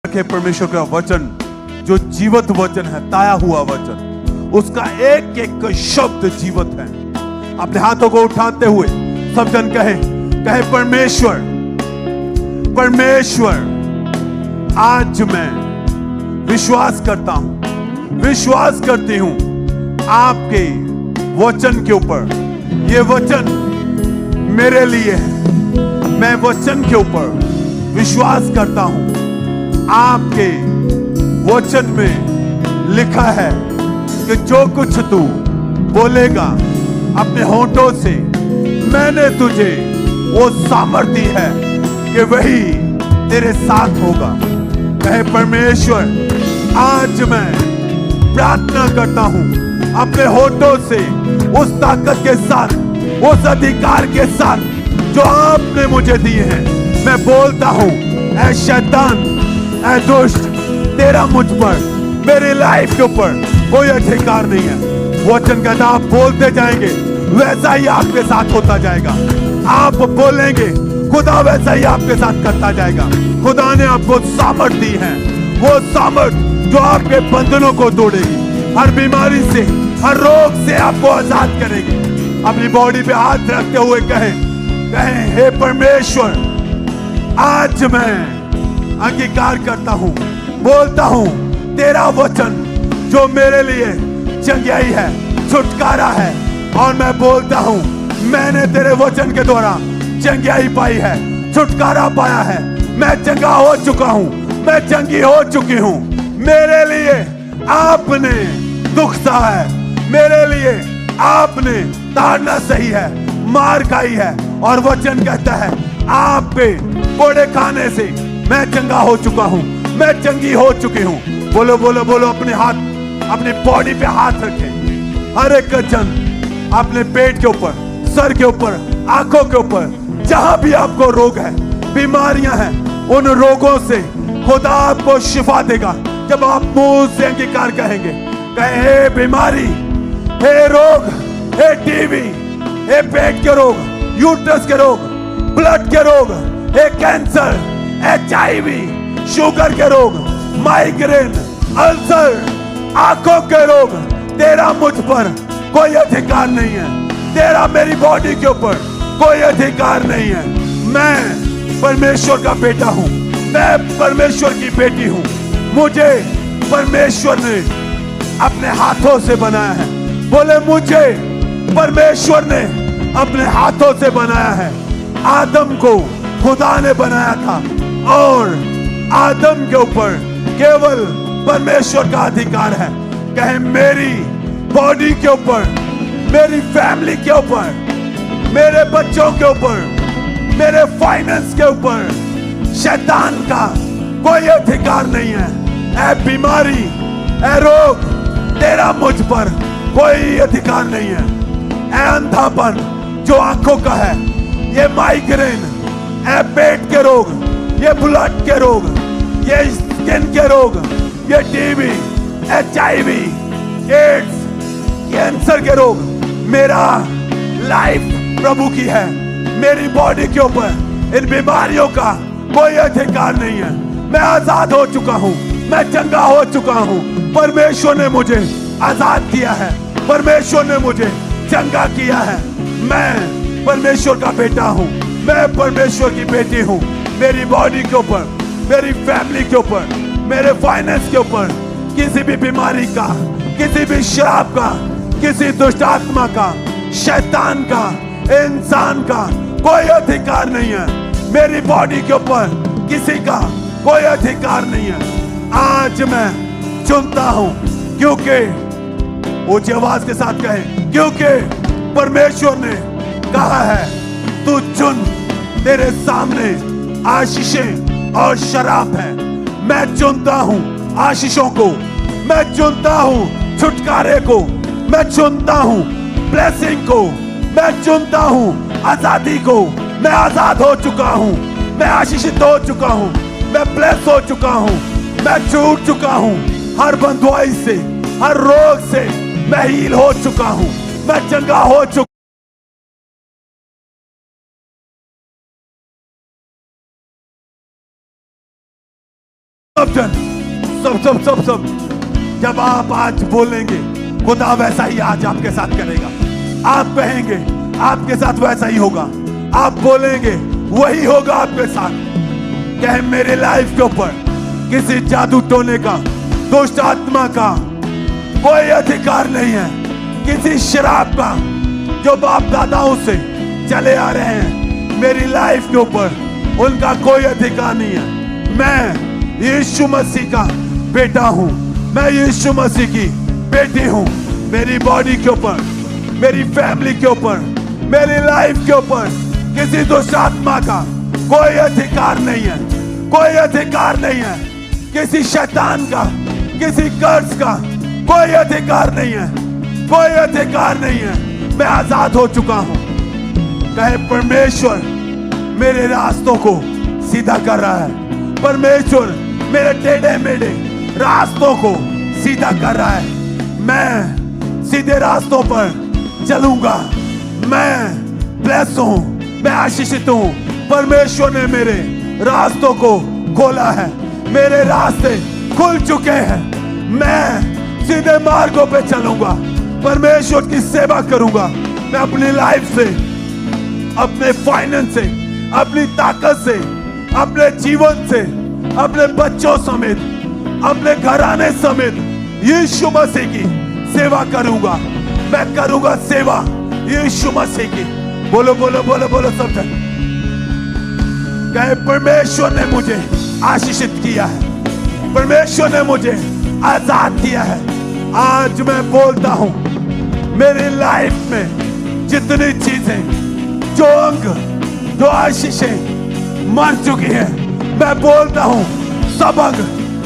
रखे परमेश्वर का वचन जो जीवित वचन है, ताया हुआ वचन, उसका एक एक शब्द जीवित है। अपने हाथों को उठाते हुए सब जन कहे परमेश्वर, परमेश्वर, आज मैं विश्वास करता हूं, विश्वास करती हूं आपके वचन के ऊपर। ये वचन मेरे लिए है। मैं वचन के ऊपर विश्वास करता हूं। आपके वचन में लिखा है कि जो कुछ तू बोलेगा अपने होठों से, मैंने तुझे वो सामर्थ्य है कि वही तेरे साथ होगा। कहे परमेश्वर, आज मैं प्रार्थना करता हूं अपने होठों से उस ताकत के साथ, उस अधिकार के साथ जो आपने मुझे दिए हैं, मैं बोलता हूं, ऐ शैतान, ऐ दुष्ट, तेरा मुझ पर, मेरी लाइफ के ऊपर कोई अधिकार नहीं है। वचन कहता आप बोलते जाएंगे वैसा ही आपके साथ होता जाएगा। आप बोलेंगे खुदा वैसा ही आपके साथ करता जाएगा। खुदा ने आपको सामर्थ दी है, वो सामर्थ जो आपके बंधनों को तोड़ेगी, हर बीमारी से, हर रोग से आपको आजाद करेगी। अपनी बॉडी पे हाथ रखते हुए कहें हे परमेश्वर, आज मैं अंगीकार करता हूं, बोलता हूं तेरा वचन जो मेरे लिए चंगाई है, छुटकारा है, और मैं बोलता हूं मैंने तेरे वचन के द्वारा चंगाई पाई है, छुटकारा पाया है। मैं चंगा हो चुका हूं, मैं चंगी हो चुकी हूं। मेरे लिए आपने दुख सहा है, मेरे लिए आपने ताड़ना सही है, मार खाई है, और वचन कहता है आपके कोड़े खाने से मैं चंगा हो चुका हूं, मैं चंगी हो चुकी हूं। बोलो बोलो बोलो, अपने हाथ अपनी बॉडी पे हाथ रखें। हर एक जन अपने पेट के ऊपर, सर के ऊपर, आंखों के ऊपर, जहां भी आपको रोग है, बीमारियां हैं, उन रोगों से खुदा आपको शिफा देगा जब आप मुंह से अंगीकार कहेंगे। कहे हे बीमारी, हे रोग, हे टीबी, हे पेट के रोग, यूट्रस के रोग, ब्लड के रोग, हे कैंसर, HIV, शुगर के रोग, माइग्रेन, अल्सर, आंखों के रोग, तेरा मुझ पर कोई अधिकार नहीं है, तेरा मेरी बॉडी के ऊपर कोई अधिकार नहीं है। मैं परमेश्वर का बेटा हूं, मैं परमेश्वर की बेटी हूं। मुझे परमेश्वर ने अपने हाथों से बनाया है। बोले मुझे परमेश्वर ने अपने हाथों से बनाया है। आदम को खुदा ने बनाया था, और आदम के ऊपर केवल परमेश्वर का अधिकार है। कहे मेरी बॉडी के ऊपर, मेरी फैमिली के ऊपर, मेरे बच्चों के ऊपर, मेरे फाइनेंस के ऊपर शैतान का कोई अधिकार नहीं है। ऐ बीमारी, ऐ रोग, तेरा मुझ पर कोई अधिकार नहीं है। ऐ अंधापन जो आंखों का है, ये माइग्रेन, ऐ पेट के रोग, ये ब्लड के रोग, ये स्किन के रोग, ये टीबी, HIV, एड्स, कैंसर के रोग, मेरा लाइफ प्रभु की है। मेरी बॉडी के ऊपर इन बीमारियों का कोई अधिकार नहीं है। मैं आजाद हो चुका हूं, मैं चंगा हो चुका हूं। परमेश्वर ने मुझे आजाद किया है, परमेश्वर ने मुझे चंगा किया है। मैं परमेश्वर का बेटा हूं, मैं परमेश्वर की बेटी हूं। मेरी बॉडी के ऊपर, मेरी फैमिली के ऊपर, मेरे फाइनेंस के ऊपर किसी भी बीमारी का, किसी भी श्राप का, किसी दुष्ट आत्मा का, शैतान का, इंसान का कोई अधिकार नहीं है। मेरी बॉडी के ऊपर किसी का कोई अधिकार नहीं है। आज मैं चुनता हूं, क्योंकि ऊंची आवाज के साथ कहें, क्योंकि परमेश्वर ने कहा है तू चुन, तेरे सामने आशीषें और शराब है। मैं चुनता हूं आशीषों को, मैं चुनता हूं छुटकारे को, मैं चुनता हूं ब्लेसिंग को, मैं चुनता हूं आजादी को। मैं आजाद हो चुका हूं, मैं आशीषित हो चुका हूं, मैं ब्लेस हो चुका हूं, मैं छूट चुका हूं हर बंधुआई से, हर रोग से मैं हील हो चुका हूं, मैं चंगा हो चुका सब जन, सब सब सब सब, जब आप आज बोलेंगे खुदा वैसा ही आज आपके साथ करेगा। आप कहेंगे आपके साथ वैसा ही होगा। आप बोलेंगे वही होगा आपके साथ। कहे मेरे लाइफ के ऊपर किसी जादू टोने का, दुष्ट आत्मा का कोई अधिकार नहीं है। किसी शराब का जो बाप दादाओं से चले आ रहे हैं, मेरी लाइफ के ऊपर उनका कोई अधिकार नहीं है। मैं यीशु मसीह का बेटा हूं, मैं यीशु मसीह की बेटी हूं। मेरी बॉडी के ऊपर, मेरी फैमिली के ऊपर, मेरी लाइफ के ऊपर किसी दुष्ट आत्मा का कोई अधिकार नहीं है, कोई अधिकार नहीं है। किसी शैतान का, किसी कर्ज का कोई अधिकार नहीं है, कोई अधिकार नहीं है। मैं आजाद हो चुका हूं। कहे परमेश्वर मेरे रास्तों को सीधा कर रहा है। परमेश्वर मेरे टेढ़े मेढ़े रास्तों को सीधा कर रहा है। मैं सीधे रास्तों पर चलूंगा। मैं ब्लेस हूं, मैं आशीषित हूं। परमेश्वर ने मेरे रास्तों को खोला है, मेरे रास्ते खुल चुके हैं। मैं सीधे मार्गों पे चलूंगा, परमेश्वर की सेवा करूंगा। मैं अपनी लाइफ से, अपने फाइनेंस से, अपनी ताकत से, अपने जीवन से, अपने बच्चों समेत, अपने घराने समेत यीशु मसीह की सेवा करूंगा। मैं करूंगा सेवा यीशु मसीह की। बोलो बोलो बोलो बोलो सब जन। कहे परमेश्वर ने मुझे आशीषित किया है, परमेश्वर ने मुझे आजाद किया है। आज मैं बोलता हूं मेरी लाइफ में जितनी चीजें, जो अंग, जो आशीषें मर चुकी हैं, मैं बोलता हूं सब अंग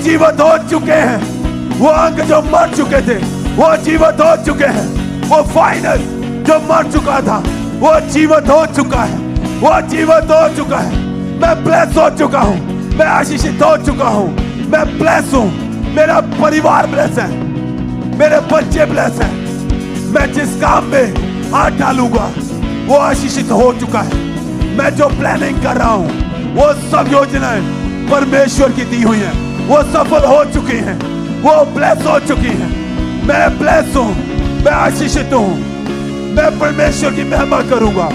जीवित हो चुके हैं। वो अंग जो मर चुके थे वो जीवित हो चुके हैं। वो फाइनल जो मर चुका था वो जीवित हो चुका है, वो जीवित हो चुका है। मैं ब्लेस हो चुका हूं, मैं आशीषित हो चुका हूं, मैं ब्लेस हूं। मेरा परिवार ब्लेस है, मेरे बच्चे ब्लेस हैं। मैं जिस काम में हाथ डालूंगा वो आशीषित हो चुका है। मैं जो प्लानिंग कर रहा हूं वो सब योजनाएं परमेश्वर की दी हुई हैं, वो सफल हो चुकी हैं, वो ब्लेस हो चुकी हैं। मैं ब्लेस हूं, मैं आशीषित हूं। मैं परमेश्वर की महिमा करूंगा।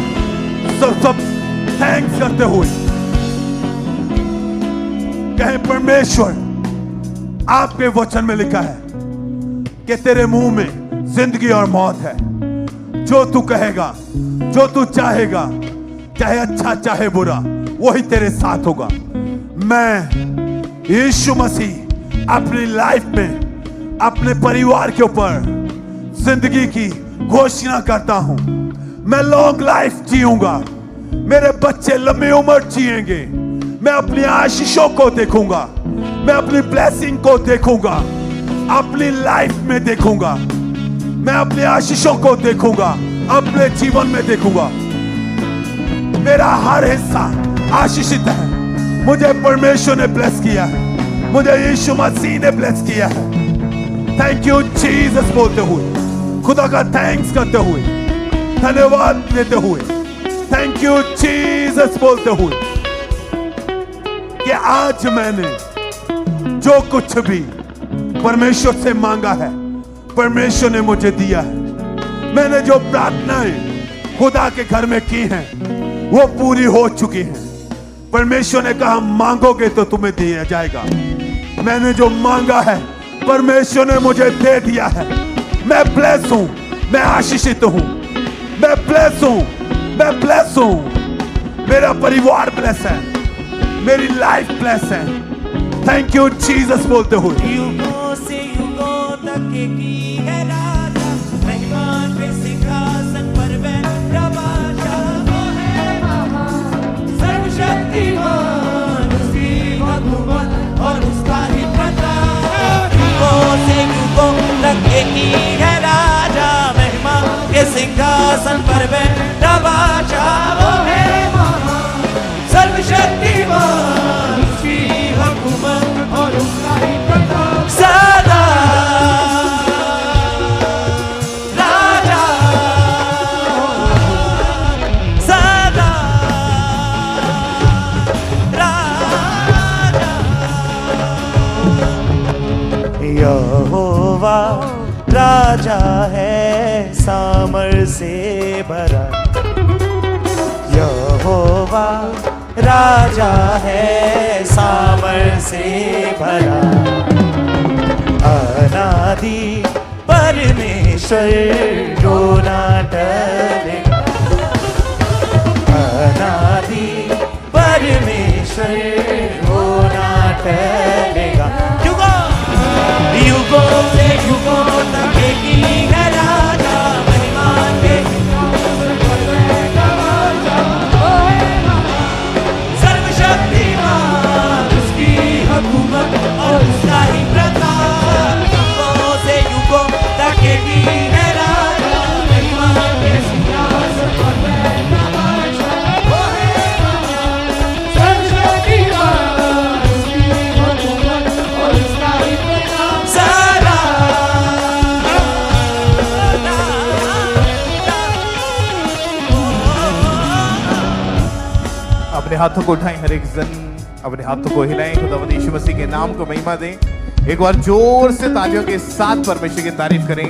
सब थैंक्स करते हुए कहे परमेश्वर आपके वचन में लिखा है कि तेरे मुंह में जिंदगी और मौत है। जो तू कहेगा, जो तू चाहेगा, चाहे अच्छा चाहे बुरा, वही तेरे साथ होगा। मैं यीशु मसीह अपनी लाइफ में अपने परिवार के ऊपर जिंदगी की घोषणा करता हूं। मैं लॉन्ग लाइफ जीऊंगा, मेरे बच्चे लंबी उम्र जिएंगे। मैं अपनी आशीषों को देखूंगा, मैं अपनी ब्लेसिंग को देखूंगा, अपनी लाइफ में देखूंगा। मैं अपनी आशीषों को देखूंगा, अपने जीवन में देखूंगा। मेरा हर हिस्सा आशीषित है। मुझे परमेश्वर ने ब्लेस किया है, मुझे यीशु मसीह ने ब्लेस किया है। थैंक यू जीसस बोलते हुए, खुदा का थैंक्स करते हुए, धन्यवाद देते हुए, थैंक यू जीसस बोलते हुए कि आज मैंने जो कुछ भी परमेश्वर से मांगा है परमेश्वर ने मुझे दिया है। मैंने जो प्रार्थनाएं खुदा के घर में की हैं वो पूरी हो चुकी हैं। परमेश्वर ने कहा मांगोगे तो तुम्हें दिया जाएगा। मैंने जो मांगा है परमेश्वर ने मुझे दे दिया है। मैं ब्लेस हूं, मैं आशीषित हूं, मैं ब्लेस हूं, मैं ब्लेस हूं। मेरा परिवार ब्लेस है, मेरी लाइफ ब्लेस है। थैंक यू जीसस बोलते हुए युगों से युगों तक की है राजा, मेहमान पे सिंहासन पर बैठा बादशाह। वो है महान सर्वशक्तिमान, उसकी हुकूमत और उसका ही प्रताप। युगों से युगों तक की है राजा, मेहमान के सिंहासन पर बैठा बादशाह। वो है महान सर्वशक्तिमान, उसकी हुकूमत और उसका ही प्रताप। सदा राजा, सदा राजा। यहोवा राजा है सामर्थ से भरा, यहोवा राजा है सामर्थ से भरा, अनादि परमेश्वर जो ना टलेगा, अनादि परमेश्वर जो ना टलेगा। युगों से युगों तक एक ही है राजा, महिमा के सर्वशक्तिमान उसकी हुकूमत और उसका ही प्रताप। युगों से युगों तक एक ही है राजा, महिमा के सिंहासन पर बैठा बादशाह। वो है सर्वशक्तिमान उसकी हुकूमत और उसका ही प्रताप। सारा अपने हाथों को उठाएं, हर एक जन अपने हाथों को हिलाएं, खुदावंद यीशु मसीह के नाम को महिमा दें। एक बार जोर से तालियों के साथ परमेश्वर की तारीफ करें।